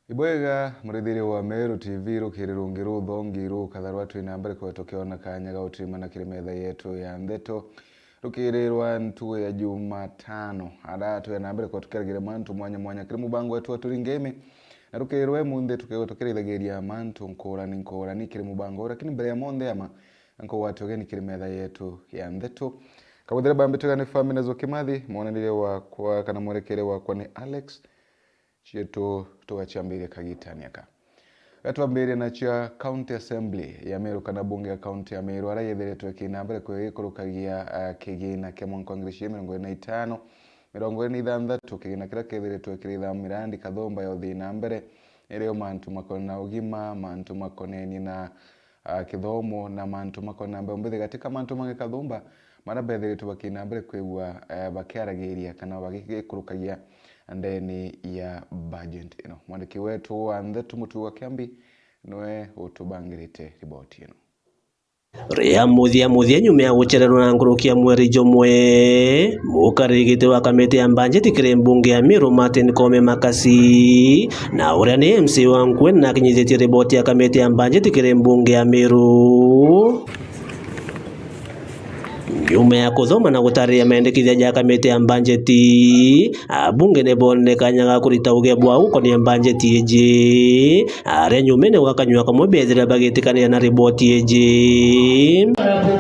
Ibwega murithiri wa Meru TV rukirungiru thongiru katharwatu inambere kwa tukiona kanyaga utimana kiri metha yetu ya ndeto rukirirwa ntuwe ya Jumatano adatu ya nambere kwa tukiragire mantu mwanya kiri mubango wetu wa turingeme na rukirirwe munde tukirithagiria mantu nkorani kiri mubango lakini mbere ya monde ama nko watu geni kiri metha yetu ya ndeto kabudire bambe tugane famine zo kimathi monanire wa kwa kana mwerekere wa kwa ni Alex chieto tuwachambire kagitaniaka gatwambire na cha county assembly ya Meru kana bunge ya county ya Meru arayethiretwe kinambere kwikurukagia kigina kya mwankongresi 45 76 kigina kira kethiretwe kiritha mirandi kathomba ya uthina mbere ere mantu makona ugima mantu makoneni na kithomo na mantu makona mbere katika mantu mange kathomba marabethiretwe bakinambere kwigwa bakiaragiria kana bagikurukagia ndeni ya budget ino mwandiki wetu wa ndetu mutu wa Kiambi noe utubangirite riboti ino Ria muthia nyume ya gucererwo na ngurukia mweri jomwe mukarigite wa kamiti ya budget kire mbunge ya Meru Martin Kome Makasi na uria ni MC wa Nkwen na kinyithetie riboti ya kamiti ya budget kire mbunge ya Meru nyume ya kuthoma na gutaria mendekithia ya kamiti ya budget abunge ne bonne kanyaga kurita ugebwa uko ni budget eje are nyume ne wakanywa kamwe bethira bagitikania na report eje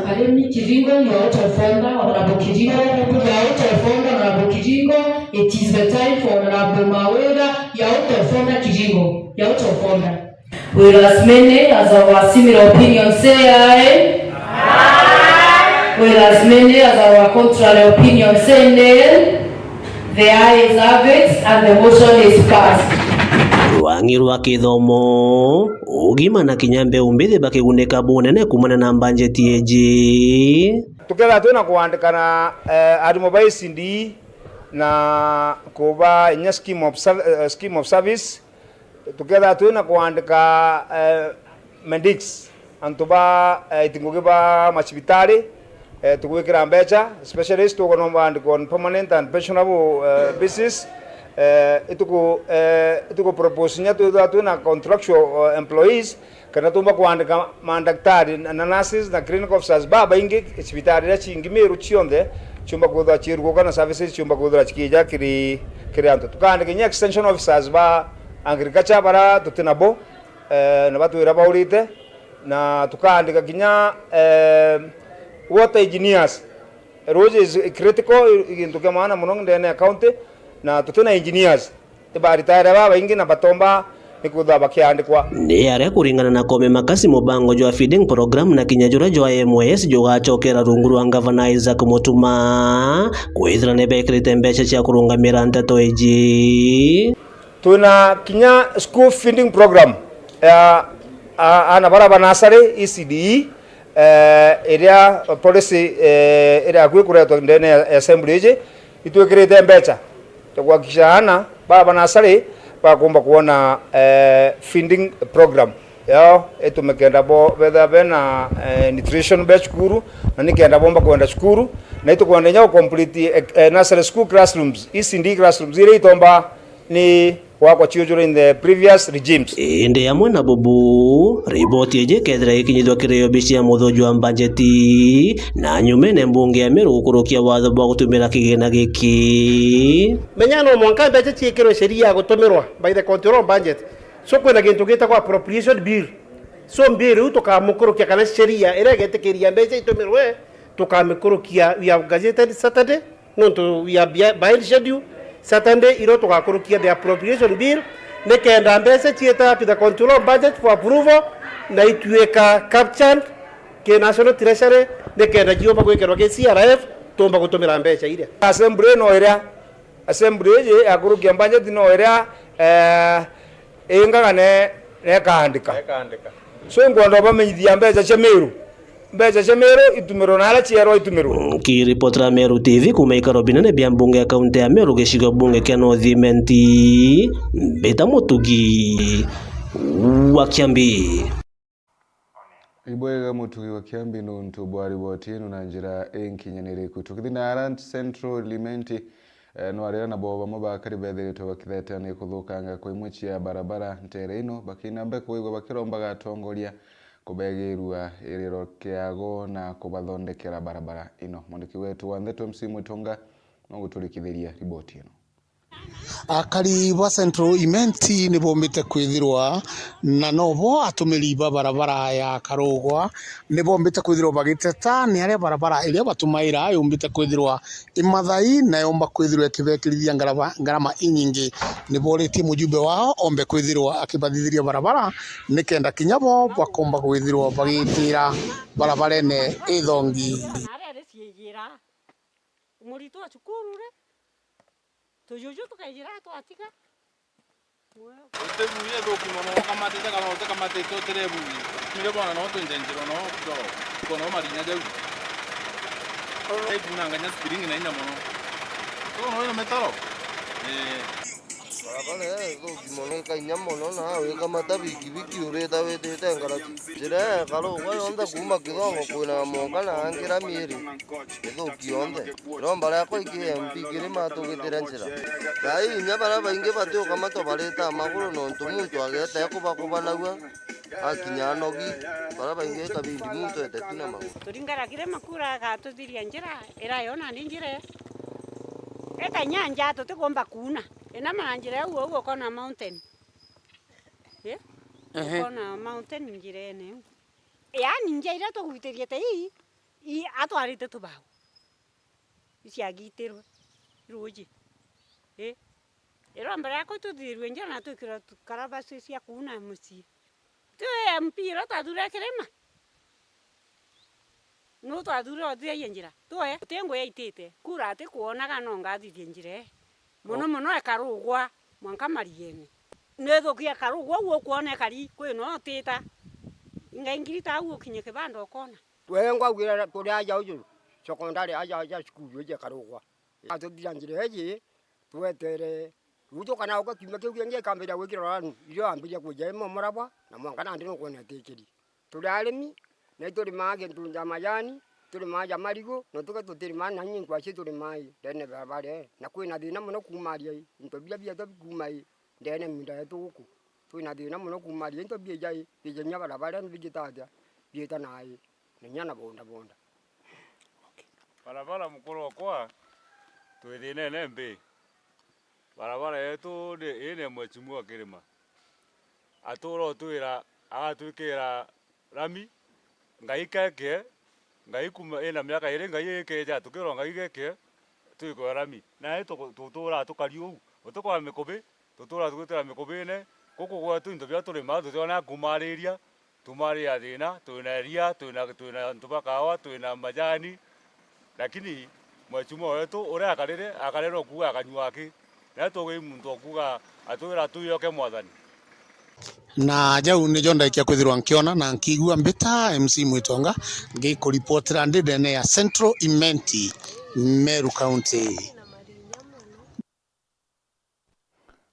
Karemi Kivingo yote fonda honorable Kivingo yote fonda honorable Kivingo. It is the time for honorable Mawera yote fonda Kivingo yote fonda. Whereas many as our similar opinion say aye. Whereas many as our contrary opinion say nay, the ayes have it and the motion is passed. Rwangirwa kithomo ugima na kinyambe umbithi bakiguneka bunene kumana na budget eje tuketha twina kuandikana admobile CD na kuba inya scheme of service tuketha twina kuandika medics antuba itingugiba machibitari tukwikira mbecha specialist tukonomba on permanent and pensionable basis ituko propose nya twina contractual employees kana tumba kuandika mandaktari na nurses na clinical officers baba ingi hospitali ya chingi Meru chionde chumba kudwa chiruko kana services chumba kudwa chikija kiri antu tukandika nya extension officers ba agriculture bara tutinabo na batu iraba urite na tukandika kinya water engineers roje is critical intuke maana muno ndene county na tutuna engineers tibaritare baba ingi na batomba nikudha bakiandikwa ni are kuringana na Kome Makasi mubango jwa feeding program na kinyajura jwa MOS jwa chokera runguru wa Governor Isaac Mutuma kwithira ne bekrite mbecha cia kurungamira nteto eji tuna kinya school feeding program ana baraba nasari ECDE area policy area kwikuretwa ndene assembly eje itwekirite mbecha tukwakisha ana baba nasari bakumba kuona feeding program yao etumekenda bo betha bena nutrition batch kuru na nikenda bomba kwenda shukuru na itukwenda nyao complete nursery school classrooms ECD classrooms ile itomba ni wako children in the previous regimes inde ya mwana bubu report eje kethira ikinyithwa kirio bici ya muthoju wa budget na nyumene mbunge ya Meru gukurukia watho bwa gutumira kigina giki menyano mwanka mbeca ciikirwo sheria gutumirwa by the control budget so kwena gintu gitagwa appropriation bill so bill tukamukurukia kana sheria ira getikiria mbeca itumirwe tukamukurukia we have gazetted Saturday no to we have by schedule Saturday iro tukakurukia the appropriation bill nekenda mbeca cieta to the control budget for approval na itueka captured ke national treasury nekenda jiomba gwikirwa ke CRF tomba gutumira mbeca ire assembly no area assembly je akurukia budget no area ingagane nekaandika so ngondo bamenyithia mbeca cia Meru itumiro na ala chiero itumiro ki reporter Meru TV kumaikaro binene bya mbunge ya kaunti ya Meru geshiga bunge kya North Menti beta mutugi wa Kiambi Ibwega mutugi wa Kiambi nuntu bwari botinu na njira enkinyanire kutukithina Arant Central Limenti no arĩa nabo bamwe bakari bethiritwe bakithete ni kuthukanga kwa imwe cia barabara ntere ino bakinambe kuigwa bakirombaga atongoria kubegirwa iriro kiago na kubathondekera barabara ino. Mwandiki wetu wa Ndeto MC Mwitonga no guturikithiria riboti ino. Akari ba Central Imenti ni bombite kwithirwa na nobo atumiri ba barabara ya Karugwa ni bombite kwithirwa bagiteta ni aria barabara iria batumaira yombite kwithirwa imathai na yomba kwithirwa kibekirithia ngarama inyingi ni boretie mujumbe wao ombe kwithirwa akibathithiria barabara ni kenda kinyabo bakomba kwithirwa bagitira barabara ne ithongi arere ciigira muritu acukurure tujuju tukajira twatiga utebuye dokumono kamatete kamate toterebu mire bwana no tunjenjiro no kono marinya jau kunanganya spring na ina mono no ina metalo barabara dokumono kainya mono na we kamata biki ureta wete ngara jira kalo wanda kuma kidongo kuna monga na angira mieri kionde romba la ko iki MP kire mato gitera njira kai nya barabara inge batyo kamato bareta maguru no tumuntu ageta yakuba nagwa akinya nogi barabara inge kabindi muntu etetina magu turingara kire makura ka tuthiria njira era yona ni njira eka nyanja tutigomba kuna ena manjira uo kona mountain kona mountain njira ene yani njira to gwiteria te i atwarite tubao isiagitirwe ruji era mbere yako tuthirwe njira na tukira karabasi cia kuna muci tu mpira tathura kirema no tathura othia njira tuwe tengo yaitite kura ati kuonaga no ngathithie njira muno Karugwa mwanka mariene nethukia Karugwa uo kuone kari kwino tita ngaingirita uo kinye kibanda okona wenga gwira turi aja uju sekondari aja skulu je Karugwa atuthia njira eji tuwetere ujo kana uko kimwe kiu nge kambira wikira ranu iyo ambiria kuja imo murabwa na mwanka na ndino kuona tikiri turi arimi na turi mage tunja majani turi maja marigo no tuka tutiri mana nyingi kwa turi mai dene barabara na kwina thina muno kumaria into bia to kumai dene minda yetu huku twina thina muno kumaria into bia jai bijenya barabara ndigitaja bieta nai nyana bonda barabara mukuru kwa twithine nembe barabara yetu ine mwechimu akirima aturo twira agatwikira rami ngaikeke ngai kuma ina miaka ire ngai ikeja tukiro ngai geke tuiko rami na tutura tukariu utukwa mikobe tutura tukutira mikobene kuko gwa tunto bya turi ma tuona kumariria tumaria thina tuina ria tuina ntubakawa tuina majani lakini mwachumo wetu ure akarero kuga akanyuaki na tuwe muntu okuga atwira tuyoke mwathani na jau ni jonda ikia kwithirwa nkiona na nkigua mbita MC Mwitonga ngikuripotera ndene ya Central Imenti Meru County.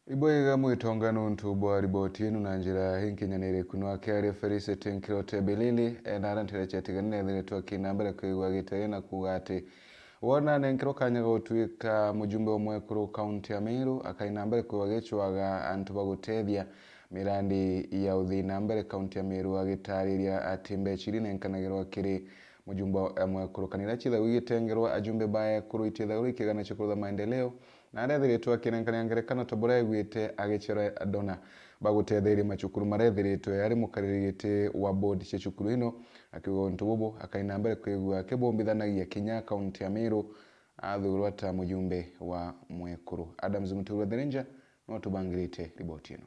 Iboiga Mwitonga nuntu bwa riboti inu na njira hinkinyanire kunwa kere Ferise Tenkirote Belili narantire chetiganine thiretwa kinambere kwigwa gitege na kugati wona nenkiro kanyaga utwika mujumbe wa Mwekuru County ya Meru akainambere kwigwa gichwaga antu bagutethia mirandi ya uthina mbere kaunti ya Meru agitariria ati mbechiri nenkanagirwa kiri mujumbe wa Mwekuru kanira chitha wigitengerwa ajumbe bae kuru ititha ikigana chikuruza maendeleo na arethiritwe akinenkania ngerekano tobora igwite agichira adona bagutetheria machukuru marethiritwe yari mukaririgite wa board cia chukuru ino akiuga ntububu akaina mbere kwigwa kibombithanagia kinya kaunti ya Meru athurwa ta mujumbe wa Mwekuru. Adams Mutura Derenja no tubangirite riboti ino.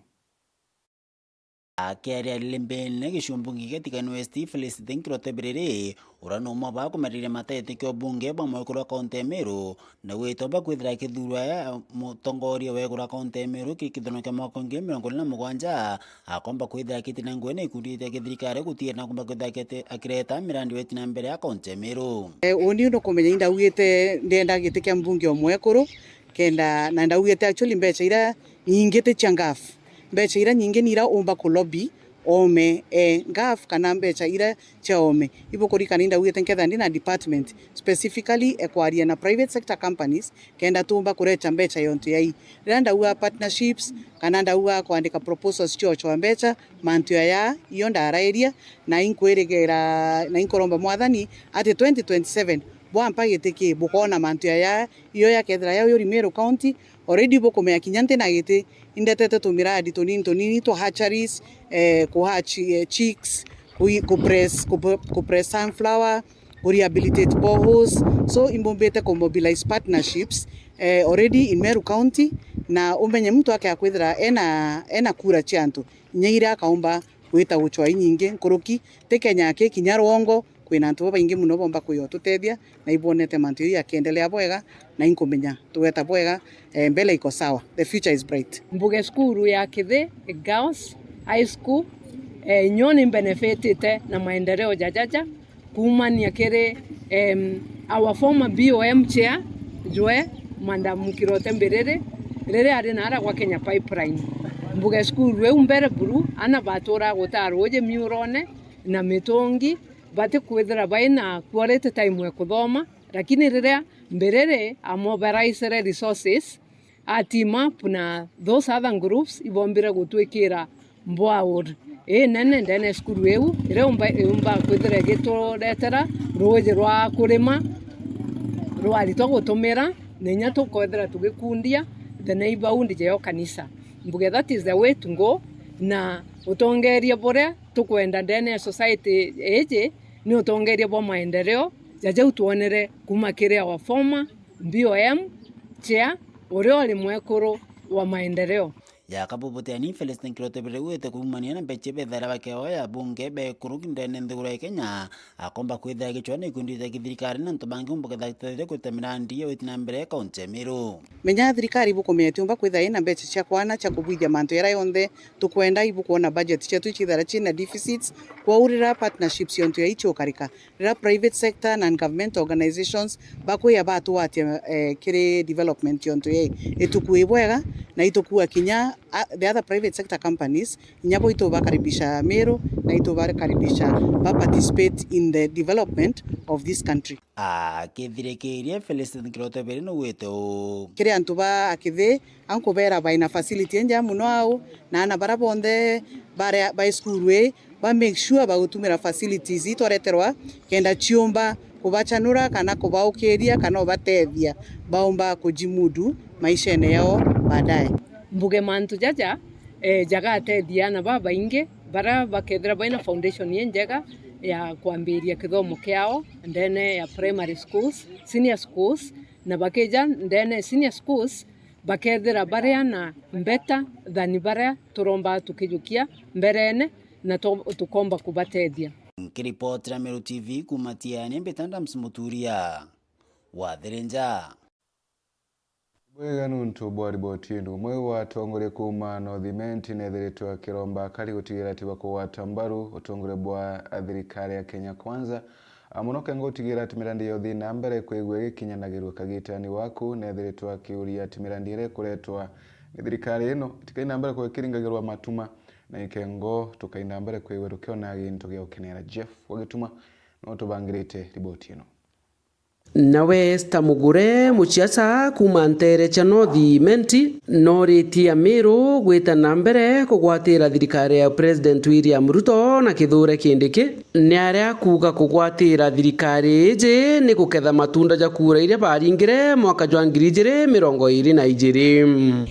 Akeria limbene gicumbugi getigano West Felicity Tenkirote Belili urano mwa ba kumerire matete kyo bunge ba Mwekuru kaunti ya Meru na gwitoba kwithira kithurwa ya mutongoria wegura kaunti ya Meru kikithono kya mwaka ngiri 2027 akomba kwithira kitina ngwene ikurite kithirikari gutie na komba kwithira akireta mirandi wetina mbere ya kaunti ya Meru oni ndo kumenya indawite ndenda gitike mbunge wa Mwekuru kenda na ndawite actually mbecha ira nyingite changafu mbecha ira nyingi nira umba ku lobby ome ngaf kana mbeca ira cia ome ibo kurika ninda ugete nketha ndina department specifically ekwaria na private sector companies kenda tumba kurecha mbeca yonto yai randa uga partnerships kana ndauga kwandika proposals chocho mbeca mantu ya yonda area na inkweregera na inkoromba mwathani ati 2027 bwampa giteke bukona mantu ya iyo ya kethra ya yori Meru County already boko me akinyante na gite indetete tumiradi tonini to hatcheries kuhachi chicks ku press sunflower ku rehabilitate boreholes so imbombete ko mobilize partnerships already in Meru County na umenye mtu ake akwithira ena kura chianto nyeira kaomba wita guchwa nyingi nkuruki tekenya ke kinyarwongo kwina antu baingi muno bomba kuyo tutethia na ibonete mantu ya kiendelea bwega na inkumenya tuweta bwega mbele iko sawa, the future is bright. Mbuge skuru ya Kithe Girls High School nyoni benefitite na maendeleo jajaja kumania kere our former BOM chair Joe Madam Kirote Mbirere rere ari nara kwa Kenya Pipeline mbuge skuru we umbere buru ana batora gotaroje miurone na mitongi bate kwethera baina quality time ya kuthoma lakini rĩrĩa mbere mobilize resources atima na those other groups ibombire gutwikira mbwaur nene ndene skuru eu umba kwethera gituretera roje rwa kurima rwari to gutumira nenya tukwethera tugikundia the neighborhood je kanisa mbuge that is the way to go na utongeria bore tukwenda ndene society eje ni utongeria bwa maendeleo jaja utuonere kumakiria wa former BOM chair urio ali mwekuru wa maendeleo ya kabubutani Felician Kirote Birewete kumania na beche bethara bakeo ya bunge be kurugindene ndugura Kenya akomba kwitha gichwane ikundi za thirikari na ntobangi umboke thakitire kutemira ndiye witina mbere kaunti Meru menya thirikari bukomete umba kwitha ina beche cia kwana cia kubwithia mantu era yonthe tukwenda ibu kuona budget cia tuchithara china deficits kwaurira partnerships yonto ya icho karika rira private sector and government organizations bakuya batu atia kire development yonto ye etukuibwega na itukuwa kinya the other private sector companies nyabo ito bakaribisha Meru na ito bakaribisha participate in the development of this country kithirekeria Felician Kirote Bere no weto kire antu ba akithe anko bera baina facility nja muno au na ana barabonde bare by school way ba make sure ba gutumira facilities itoreterwa kenda chiomba kubachanura kana kubaukeria kana obatethia baomba kujimudu maisha yao baadaye mbuge mantu jaja jaga atethia na baba inge bara bakethera baina foundation yenjega ya kuambiria kithomo kiao ndene ya primary schools senior schools na bakeja ndene senior schools bakethera baria na mbeta thani baria turomba tukijukia mberene na tukomba kubatethia kiripoti ya Meru TV kumatia mbetanda msimuturia wa thirenja bwega nuntu bwari botindu mwe watongore kuma Northimenti nethiritwa kiromba kali gutigira tiba kuwata mbaru utongore bwa thirikari ya Kenya Kwanza amunoke ngotigira timirandi yothi na mbere kwigwe gikinyanagirwa kagitani waku nethiritwa kiuria timirandire kuretwa thirikari ino tikaina mbere kwekiringagirwa matuma na ikengo tukaina mbere kwigwe tukiona gintu gya ukinera Jeff wagituma no tubangirite riboti ino nawe Esther Mugure muchiaca kuma ntere cha Northimenti noritia Meru gwita na mbere kugwatira thirikari ya President William Ruto na kithure kindiki ni aria kuga kugwatira thirikari iji ni kuketha matunda ja kura iria baringire mwaka jwa 2022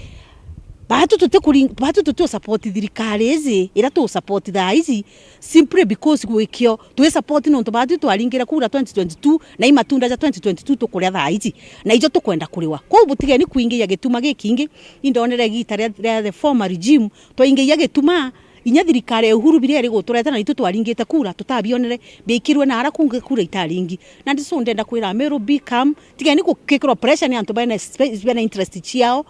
batu tuti support thirikari izi ira tu support thaizi simply because gwikio tu support no batu twaringira kura 2022 na imatunda ja 2022 tukuria thaizi na ijo tukwenda kuriwa kwa butige ni kuingia gituma gikingi indonere gita ria the former regime twaingia gituma inya thirikari ya Uhuru bire ri gutureta na itu twaringite kura tutabionere bikirwe na ara kunge kura itaringi na ndiso ndenda kwira Meru become tige ni kukikro pressure ni antu bana interest chiao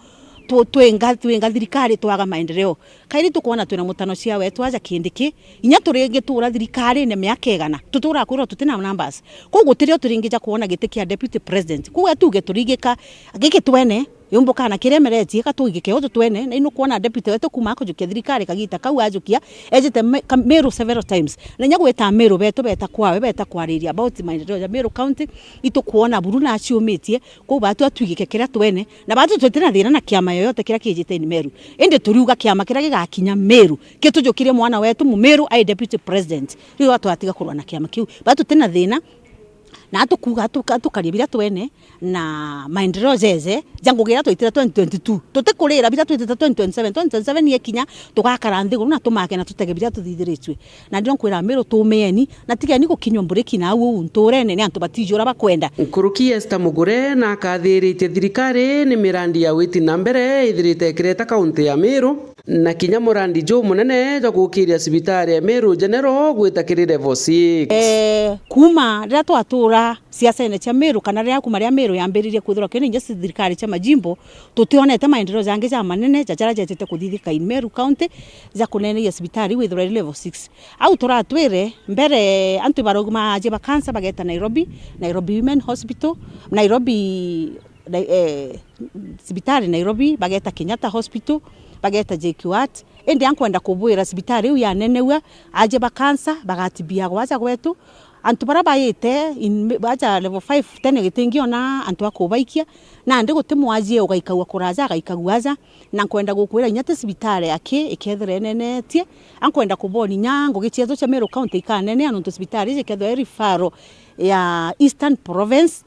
twenga thirikari twaga maendeleo kairi tukuona twina mutano cia wetu aja kindiki inya turingi tura thirikari ne miaka igana tutura kwira tutina numbers ko gutirio turingi ja kuona gitikia deputy president kuwe tuge turingika giki twene yombo kana kire mereti katugike oto twene na ino kuona deputy wetu kuma kujukia thirikari kagita kau ajukia ejete Meru several times na nyago eta Meru beto beta kwawe beta kwariria about maendeleo ya Meru county ito kuona buruna aciumitie ko batu atugike kira twene na batu twetena thina na kiama yoyote kira kijite ni Meru ende turiuga kiama kira gigakinya Meru kitujukire mwana wetu mu Meru ai deputy president rio watu atiga kurwa na kiama kiu batu tena thina na tukuga tukaria bila twene na maendeleo zeze jango gira twitira 2022 tutekurira bila twitira 2027 yekinya tugakara nthiguru na tumake na tutege bila tuthithiritwe na ndio nkwira Meru tumeeni na tigani gukinywa mbureki na u nturene ni antu batijura bakwenda Nkuruki Esther Mugure na kathirite thirikari ni mirandi ya witi na mbere ithirite kireta kaunti ya Meru na kinya murandi jo munene jo gukiria cibitari ya Meru General gwitakiri level 6 kuma rira twatura siasa cia Meru kana ria kuma ria Meru yambiririe kwithira kene nje thirikari cia majimbo tutionete maendeleo jange ja manene jajara jetete kuthithika in Meru county za kunene ya cibitari withira level 6 au turatwire mbere antu baroguma aje bakansa bageta Nairobi Women Hospital Nairobi cibitari Nairobi bageta Kenyatta Hospital bageta JKUAT ende ankwenda kubwira cibitari u ya nenewa aje bakansa bagatibia gwaza gwetu antu bara bayete baja level 5 tene gitingio na antu akubaikia na ndi gutimu azie ugaikawa kuraza gaikaguaza na kwenda gukwira nyate cibitari yake ikethire nenetie ankwenda kuboni nyango giciezo cha Meru county ikanene antu cibitari ikethire referral ya Eastern Province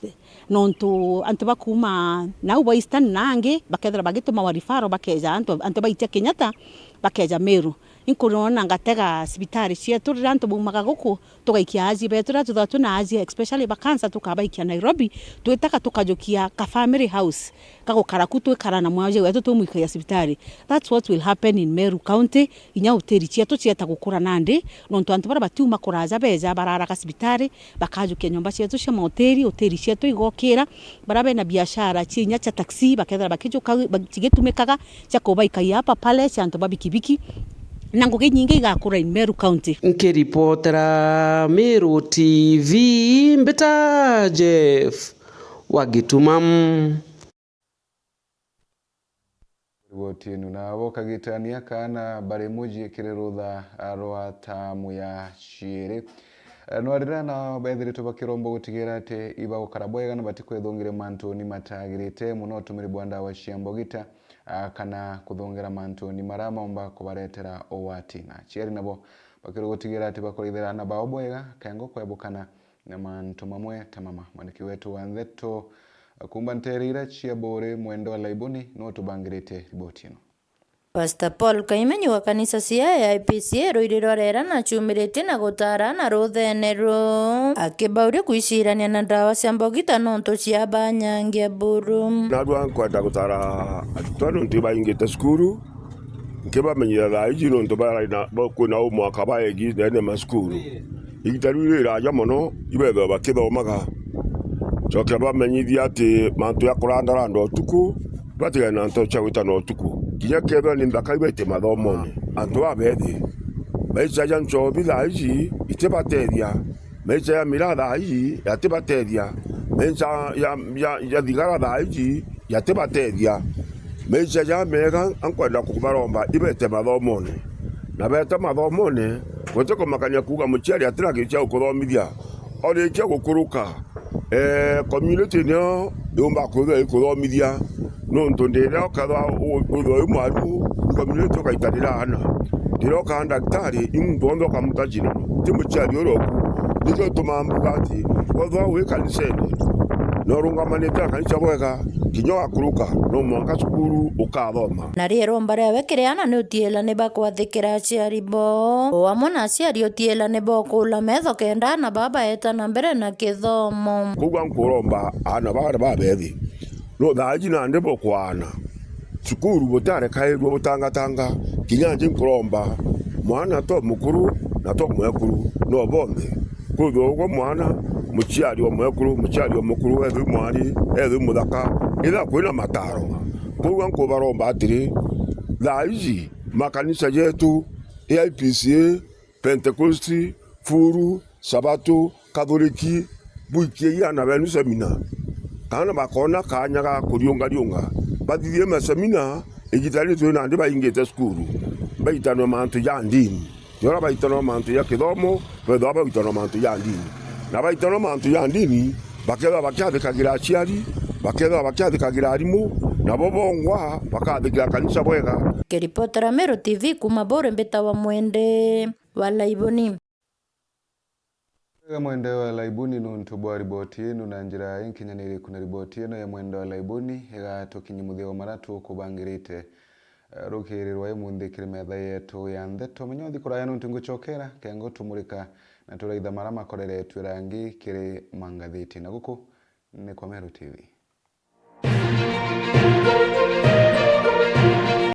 nontu antu bakuma na ubo Eastern nange bakethira bagituma wa referral bakeja antu baitia Kenyatta bakeja Meru inkurona ngatega cibitari cietu rira antu bumaga guku tugaikia aji betura tuthatu na aji especially bakansa tukabaikia Nairobi twitaka tukajukia ka family house kagukara kutwikara na mwaje wetu tumwikaia cibitari. That's what will happen in Meru county inya uteri cietu cieta gukura nandi nontu antu bara batiuma kuraja beja barara ka cibitari bakajukia nyumba cietu cia mahoteri uteri cietu igokira barabe na biashara cinya cha taxi bakethira bakijuka bakigitumikaga cia kubaikaia hapa pale cia antu babikibiki na ngugi nyingi igakura in Meru county. Nkiripotera Meru TV Mbeta Jeff Wagitumam Wotinu na wokagitania kana bare muji kirerutha rwa tamu ya shiri nwarira na bethire tubakirombo gutigira ate iba ukarabwega na batikwethongire mantu ni matagirite muno tumiri bwanda wa Shiambogita kana kuthongera mantu ni maramomba kubaretera owati na chieri nabo bakiro gutigira ati bakorithera na baobwega kengo kwebukana na mantu mamwe tamama mwaniki wetu wa Ntheto kumbanterira chiabore mwendo wa laibuni no tubangirite riboti ino. Pastor Paul Kaimenyi wa kanisa cia IPCA roiriro rera na chumirite na gutara na ruthenero akibauri kuicirania na ndawa cia mbogita nonto cia banyangia buru na dwa kwenda gutara atwano ntiba ingite skuru nkiba menyira thaiji nonto bara na kuna umwaka baegi nene maskuru igitarurira ja mono ibetho bakithomaga coke bamenyithia ati mantu ya kurandara ndo tuku batiga na nto cha gwita no tuku kinya kethwa ni ndaka ibete mathomone antu abethi maica ya nchobi thaiji itibateria maica ya mira thaiji yatibateria maica ya thigara thaiji yatibateria maica ya mega ankwenda kubaromba ibete mathomone na bete mathomone guteko makania kuga muciari atira gicha ukuthomithia orikia gukuruka community nyo yomba kuthomithia nonto ndira kathwa utho mwaru community ukaitanira hana ndiroka daktari imbondo kamutajina timuchari oroku nijo tumambugati wotho we kaniseni no rungamanite kanisa bwega kinyo akuruka no mwaka cukuru ukathoma na riero mbare wekireana ni utiela ne bakwathikira aciari bo o amona aciari utiela ne bokula metho kenda na baba eta na mbere na kithomo kugwa nkuromba ana bare babethi no thaji na ndebo kwana cukuru butare kairwo butangatanga kinyanje nkuromba mwana to mukuru na to mwekuru no bombe kutho go mwana muciari wa mwekuru muciari wa mukuru ethu mwari ethu muthaka ila kwina mataro kugwa nkubaromba atiri thaiji makanisa yetu IPCA Pentecosti Furu Sabato Katholiki buikie yana benu semina kana bakona kanya ga kuriunga bathithie masemina igitari twina ndi baingite skuru baitano mantu ya ndini yora baitano mantu ya kithomo betho baitano mantu ya ndini na baitano mantu ya ndini baketha bakiathikagira aciari baketha bakiathikagira arimu na bobongwa bakathikira kanisa bwega. Kiripotera Meru TV kuma Bore Mbeta wa Mwende wa Laiboni. Mwende wa Laiboni nuntubwa riboti inu na njira inkinyaniri kuna riboti ino ya mwende wa Laiboni ega tokinyimuthia maratu kubangirite rukirirwa imunthikire metha yetu ya Ntheto menyothi kuraya nuntunguchokera kengo tumurika na turaitha marama koreretwe rangi kiri mangathiti na guku ni kwa Meru TV.